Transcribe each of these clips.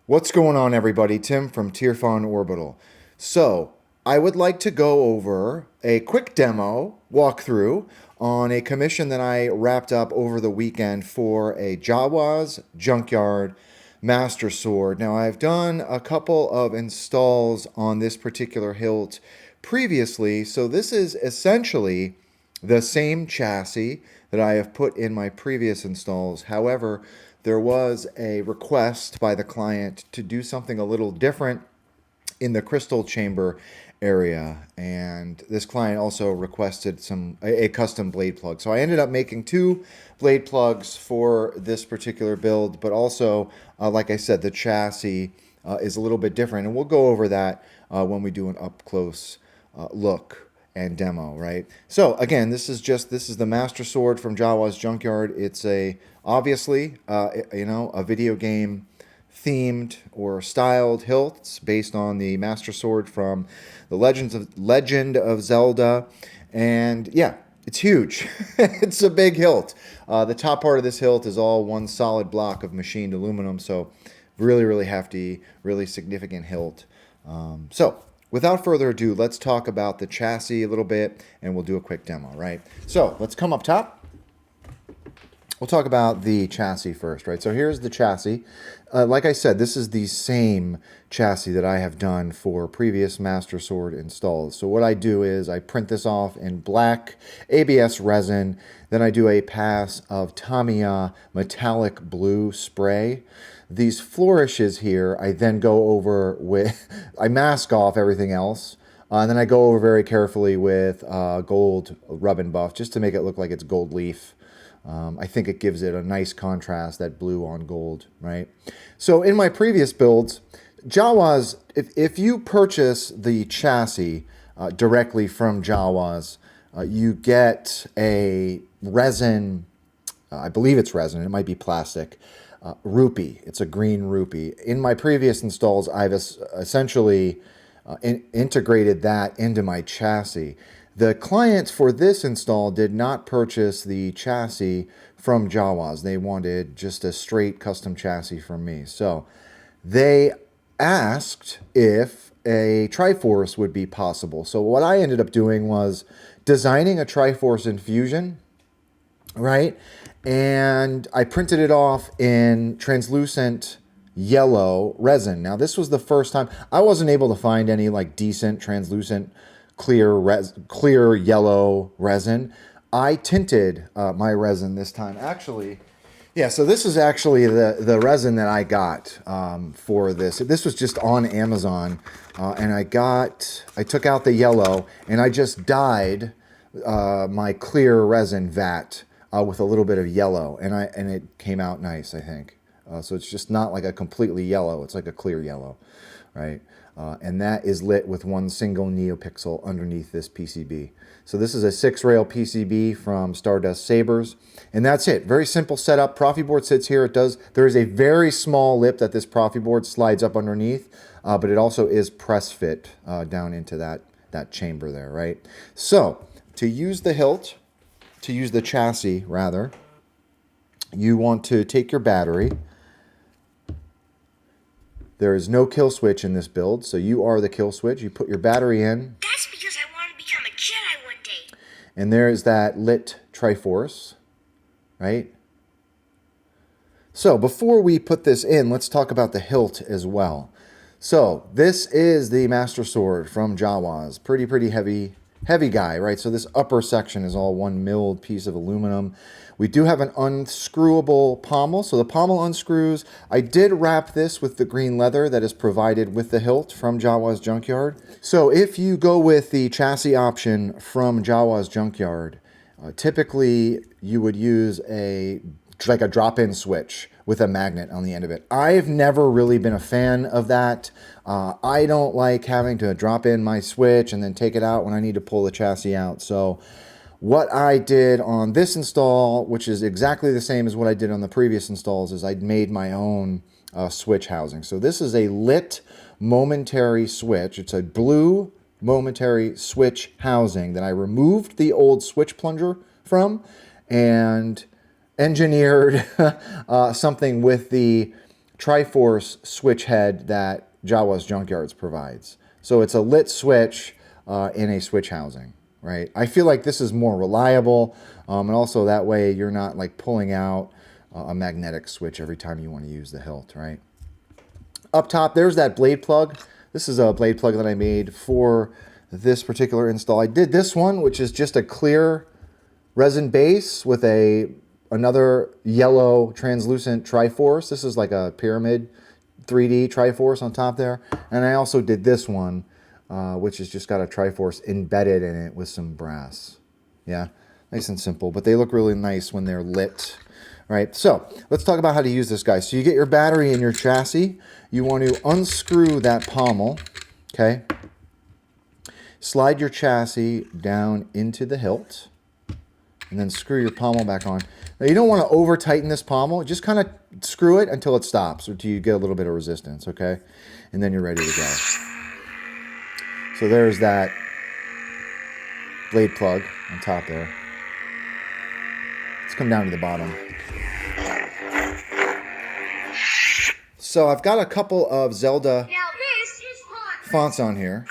What's going on, everybody? Tim from Tirfon Orbital. So, I would like to go over a quick demo walkthrough on a commission that I wrapped up over the weekend for a Jawas Junkyard Master Sword. Now, I've done a couple of installs on this particular hilt previously, so this is essentially the same chassis that I have put in my previous installs. However, there was a request by the client to do something a little different in the crystal chamber area, and this client also requested a custom blade plug. So I ended up making two blade plugs for this particular build, but also, like I said, the chassis is a little bit different, and we'll go over that when we do an up-close look and demo, right? So again, this is the Master Sword from Jawas Junkyard. It's obviously a video game themed or styled hilt. It's based on the Master Sword from the Legend of Zelda, and yeah, it's huge. It's a big hilt. The top part of this hilt is all one solid block of machined aluminum, so really hefty, really significant hilt. So without further ado, let's talk about the chassis a little bit, and we'll do a quick demo, right? So let's come up top. We'll talk about the chassis first, right? So here's the chassis. Like I said, this is the same chassis that I have done for previous Master Sword installs. So what I do is I print this off in black ABS resin. Then I do a pass of Tamiya metallic blue spray. These flourishes here, I then go over with, I mask off everything else. And then I go over very carefully with gold rub and buff just to make it look like it's gold leaf. I think it gives it a nice contrast, that blue on gold, right? So in my previous builds, Jawas, if you purchase the chassis directly from Jawas, you get a resin, I believe it's resin, it might be plastic, rupee. It's a green rupee. In my previous installs, I've essentially integrated that into my chassis. The clients for this install did not purchase the chassis from Jawas. They wanted just a straight custom chassis from me. So they asked if a Triforce would be possible. So what I ended up doing was designing a Triforce infusion, right? And I printed it off in translucent yellow resin. Now this was the first time I wasn't able to find any like decent translucent clear yellow resin. I tinted my resin this time. Actually, yeah, so this is actually the resin that I got for this. This was just on Amazon, and I took out the yellow, and I just dyed my clear resin vat with a little bit of yellow, and it came out nice, I think. So it's just not like a completely yellow, it's like a clear yellow, right? And that is lit with one single neopixel underneath this PCB. So this is a 6-rail PCB from Stardust Sabers, and that's it. Very simple setup. Proffieboard sits here. There is a very small lip that this Proffieboard slides up underneath, but it also is press fit down into that chamber there, right? So to use the hilt, to use the chassis rather, you want to take your battery. There is no kill switch in this build, so you are the kill switch. You put your battery in. That's because I want to become a Jedi one day. And there is that lit Triforce, right? So before we put this in, let's talk about the hilt as well. So this is the Master Sword from Jawas. Pretty heavy guy, right? So this upper section is all one milled piece of aluminum. We do have an unscrewable pommel, so the pommel unscrews. I did wrap this with the green leather that is provided with the hilt from Jawas Junkyard. So if you go with the chassis option from Jawas Junkyard, typically you would use like a drop-in switch with a magnet on the end of it. I've never really been a fan of that. I don't like having to drop in my switch and then take it out when I need to pull the chassis out. So what I did on this install, which is exactly the same as what I did on the previous installs, is I made my own switch housing. So this is a lit momentary switch. It's a blue momentary switch housing that I removed the old switch plunger from and engineered something with the Triforce switch head that Jawas Junkyards provides. So it's a lit switch in a switch housing, right? I feel like this is more reliable, and also that way you're not like pulling out a magnetic switch every time you want to use the hilt, right? Up top, there's that blade plug. This is a blade plug that I made for this particular install. I did this one, which is just a clear resin base with another yellow translucent Triforce. This is like a pyramid 3D Triforce on top there. And I also did this one, which has just got a Triforce embedded in it with some brass. Yeah, nice and simple, but they look really nice when they're lit. Right, so let's talk about how to use this guy. So you get your battery in your chassis. You want to unscrew that pommel, okay? Slide your chassis down into the hilt, and then screw your pommel back on. Now you don't want to over tighten this pommel. Just kind of screw it until it stops, or until you get a little bit of resistance, okay? And then you're ready to go. So there's that blade plug on top there. Let's come down to the bottom. So I've got a couple of Zelda fonts on here.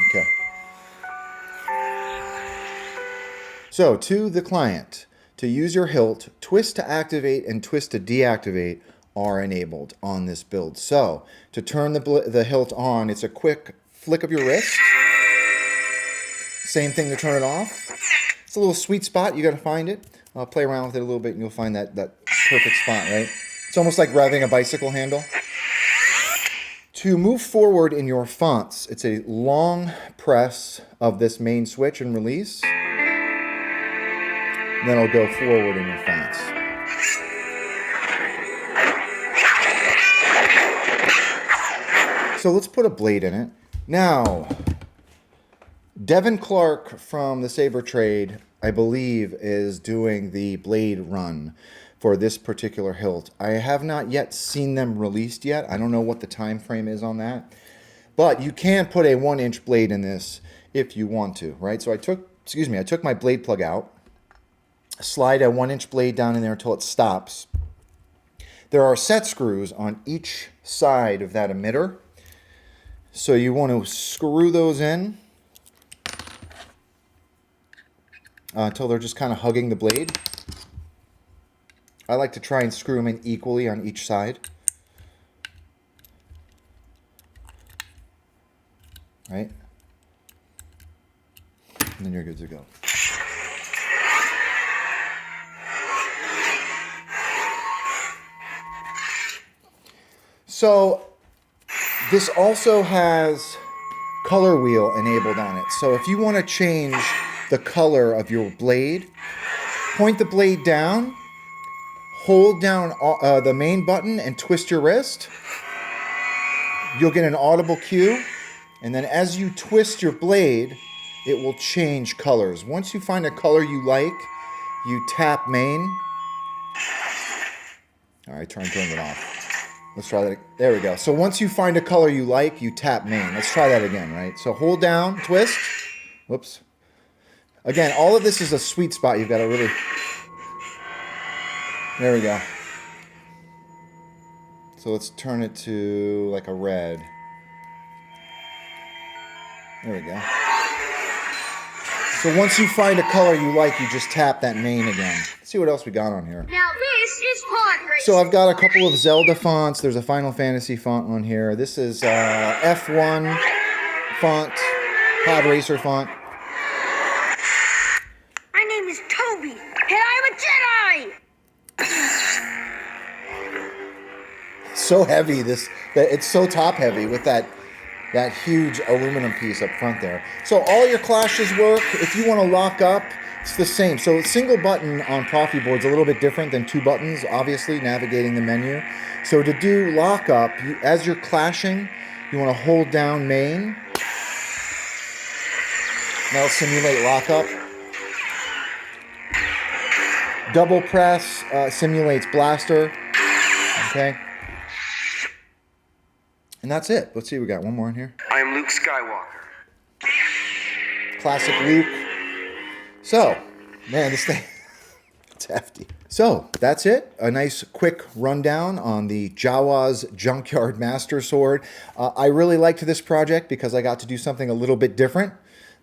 Okay. So to the client, to use your hilt, twist to activate and twist to deactivate are enabled on this build. So to turn the hilt on, it's a quick flick of your wrist. Same thing to turn it off. It's a little sweet spot. You got to find it. I'll play around with it a little bit and you'll find that perfect spot, right? It's almost like revving a bicycle handle. To move forward in your fonts, it's a long press of this main switch and release. And then it'll go forward in your fonts. So let's put a blade in it. Now, Devin Clark from the Saber Trade, I believe, is doing the blade run for this particular hilt. I have not yet seen them released yet. I don't know what the time frame is on that. But you can put a 1-inch blade in this if you want to, right? So I took my blade plug out, slide a 1-inch blade down in there until it stops. There are set screws on each side of that emitter. So you want to screw those in until they're just kind of hugging the blade. I like to try and screw them in equally on each side. Right? And then you're good to go. So this also has color wheel enabled on it. So if you want to change the color of your blade, point the blade down, hold down the main button and twist your wrist. You'll get an audible cue, and then as you twist your blade, it will change colors. Once you find a color you like, you tap main. All right, turn it off. Let's try that. There we go. So once you find a color you like, you tap main. Let's try that again, right? So hold down, twist. Whoops. Again, all of this is a sweet spot. You've got to really... There we go. So let's turn it to like a red. There we go. So once you find a color you like, you just tap that main again. Let's see what else we got on here. Now this is pod racing. So I've got a couple of Zelda fonts. There's a Final Fantasy font on here. This is F1 font, Pod Racer font. My name is Toby, and I'm a Jedi. So heavy, it's so top heavy with that huge aluminum piece up front there. So all your clashes work. If you want to lock up, it's the same. So single button on Proffieboard is a little bit different than two buttons, obviously, navigating the menu. So to do lock up, as you're clashing, you want to hold down main. That'll simulate lockup. Double press simulates blaster. Okay. And that's it. Let's see, we got one more in here. I am Luke Skywalker. Classic Luke. So, man, this thing, it's hefty. So that's it. A nice quick rundown on the Jawas Junkyard Master Sword. I really liked this project because I got to do something a little bit different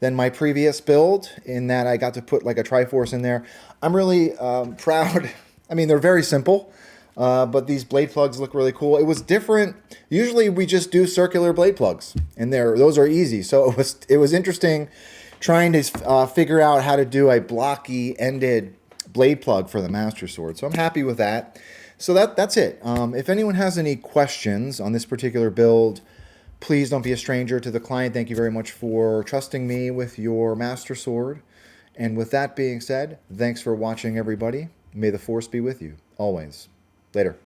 than my previous build in that I got to put like a Triforce in there. I'm really proud. I mean, they're very simple, but these blade plugs look really cool. It was different. Usually we just do circular blade plugs and those are easy. So it was interesting trying to figure out how to do a blocky ended blade plug for the Master Sword. So I'm happy with that. So that's it. If anyone has any questions on this particular build, please don't be a stranger to the client. Thank you very much for trusting me with your Master Sword. And with that being said, thanks for watching, everybody. May the Force be with you, always. Later.